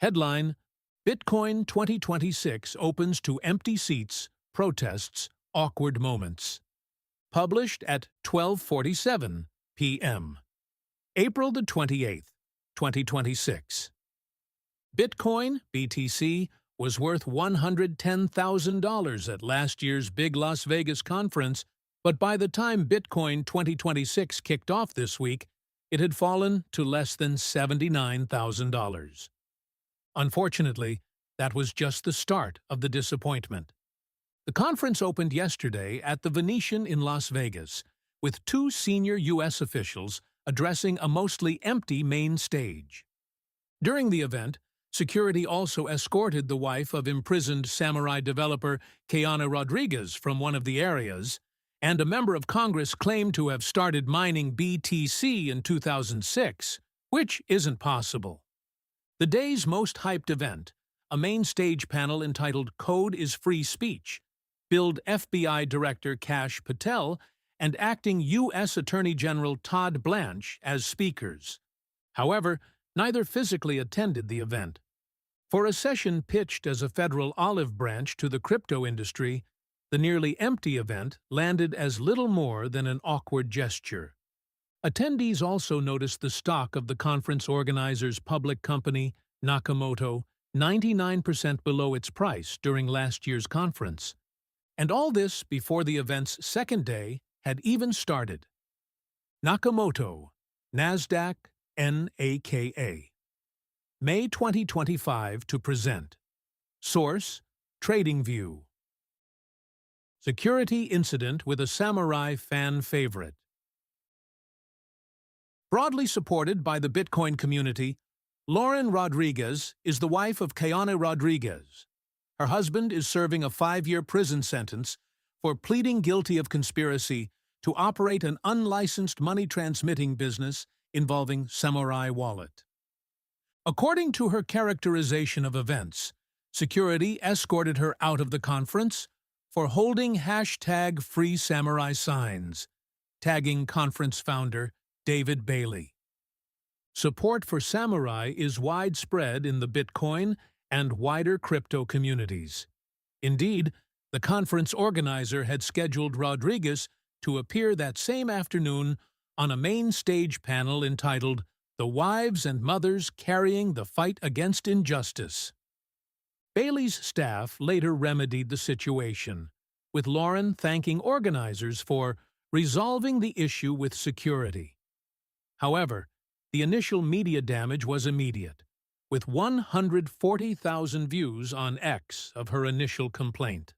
Headline: Bitcoin 2026 opens to empty seats, protests, awkward moments. Published at 12:47 p.m. April the 28th, 2026. Bitcoin, BTC, was worth $110,000 at last year's big Las Vegas conference, but by the time Bitcoin 2026 kicked off this week, it had fallen to less than $79,000. Unfortunately, that was just the start of the disappointment. The conference opened yesterday at the Venetian in Las Vegas, with two senior U.S. officials addressing a mostly empty main stage. During the event, security also escorted the wife of imprisoned samurai developer Keanu Rodriguez from one of the areas, and a member of Congress claimed to have started mining BTC in 2006, which isn't possible. The day's most hyped event, a main stage panel entitled Code is Free Speech, billed FBI Director Kash Patel and acting U.S. Attorney General Todd Blanche as speakers. However, neither physically attended the event. For a session pitched as a federal olive branch to the crypto industry, the nearly empty event landed as little more than an awkward gesture. Attendees also noticed the stock of the conference organizer's public company, Nakamoto, 99% below its price during last year's conference. And all this before the event's second day had even started. Nakamoto, NASDAQ, NAKA. May 2025 to present. Source: TradingView. Security incident with a samurai fan favorite. Broadly supported by the Bitcoin community, Lauren Rodriguez is the wife of Keanu Rodriguez. Her husband is serving a 5-year prison sentence for pleading guilty of conspiracy to operate an unlicensed money-transmitting business involving Samurai Wallet. According to her characterization of events, security escorted her out of the conference for holding #FreeSamurai signs, tagging conference founder David Bailey. Support for samurai is widespread in the Bitcoin and wider crypto communities. Indeed, the conference organizer had scheduled Rodriguez to appear that same afternoon on a main stage panel entitled "The Wives and Mothers Carrying the Fight Against Injustice." Bailey's staff later remedied the situation, with Lauren thanking organizers for resolving the issue with security. However, the initial media damage was immediate, with 140,000 views on X of her initial complaint.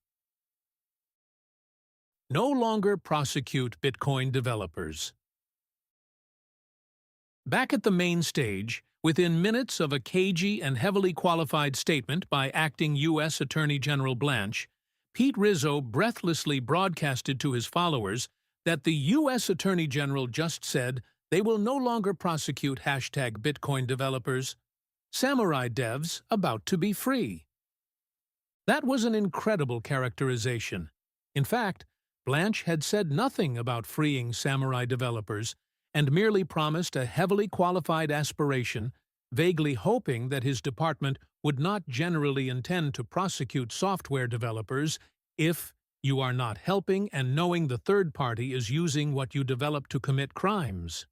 No longer prosecute Bitcoin developers. Back at the main stage, within minutes of a cagey and heavily qualified statement by acting U.S. Attorney General Blanche, Pete Rizzo breathlessly broadcasted to his followers that the U.S. Attorney General just said they will no longer prosecute #Bitcoin developers. Samurai devs about to be free. That was an incredible characterization. In fact, Blanche had said nothing about freeing samurai developers and merely promised a heavily qualified aspiration, vaguely hoping that his department would not generally intend to prosecute software developers if you are not helping and knowing the third party is using what you develop to commit crimes.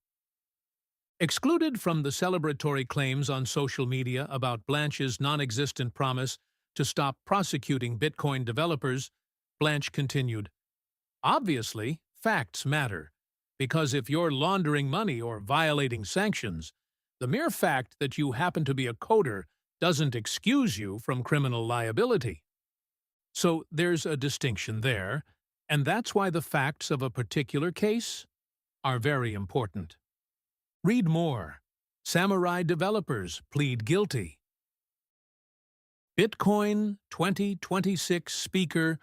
Excluded from the celebratory claims on social media about Blanche's non-existent promise to stop prosecuting Bitcoin developers, Blanche continued, "Obviously, facts matter, because if you're laundering money or violating sanctions, the mere fact that you happen to be a coder doesn't excuse you from criminal liability. So there's a distinction there, and that's why the facts of a particular case are very important." Read more. Samurai developers plead guilty. Bitcoin 2026 speaker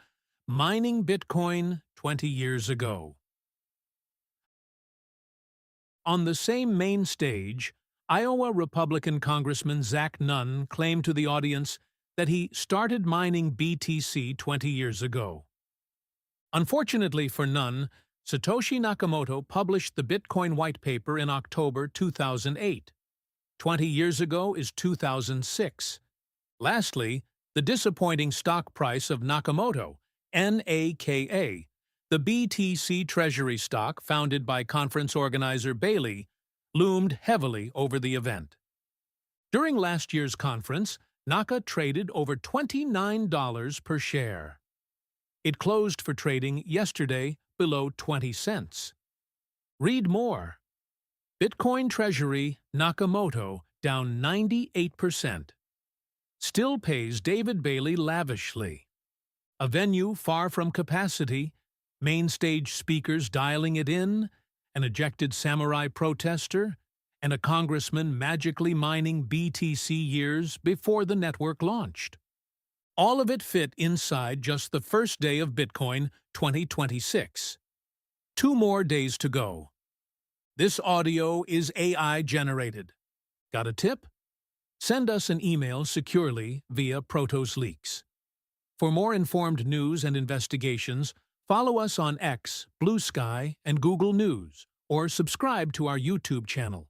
mining Bitcoin 20 years ago. On the same main stage, Iowa Republican Congressman Zach Nunn claimed to the audience that he started mining BTC 20 years ago. Unfortunately for Nunn, Satoshi Nakamoto published the Bitcoin white paper in October 2008. 20 years ago is 2006. Lastly, the disappointing stock price of Nakamoto, NAKA, the BTC Treasury stock founded by conference organizer Bailey, loomed heavily over the event. During last year's conference, Naka traded over $29 per share. It closed for trading yesterday below 20 cents. Read more. Bitcoin Treasury Nakamoto down 98%. Still pays David Bailey lavishly. A venue far from capacity, main stage speakers dialing it in, an ejected samurai protester, and a congressman magically mining BTC years before the network launched. All of it fit inside just the first day of Bitcoin 2026. 2 more days to go. This audio is AI generated. Got a tip? Send us an email securely via Protos Leaks. For more informed news and investigations, follow us on X, Blue Sky, and Google News, or subscribe to our YouTube channel.